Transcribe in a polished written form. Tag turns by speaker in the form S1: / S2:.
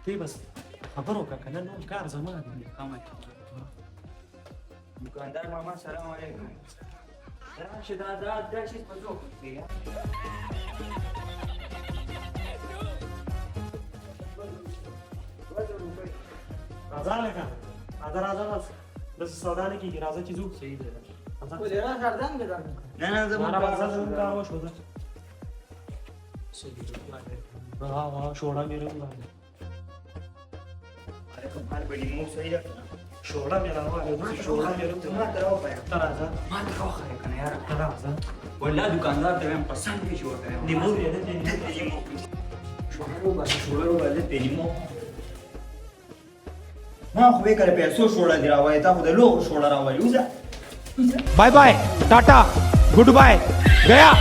S1: ته بس خبرو کا کنه نو کار زما دی
S2: دکاندار ماما سلام علیکم راشه دا شي په ځو کې
S1: راځه لکه راځه بس سودا نه کیږي راځه چې ځو صحیح دی
S2: نه زه
S1: مارا راځه کار وشو ده ها شوړه مې راوړل
S2: علیکم حال بډی مو صحیح ده
S1: شوړه مې راوړل
S2: ما ته راوړل
S1: راځه
S2: ما ته راوخه کنه یار راځه والله دکاندار ته هم پسند دی جوړ کړم
S1: نیمو دې دې
S2: شوړو باندې نیمو ما خو به کړ پیسو شوړه دی راوای ته خو د لوغ شوړه راوای وځه
S3: bye bye टाटा goodbye गया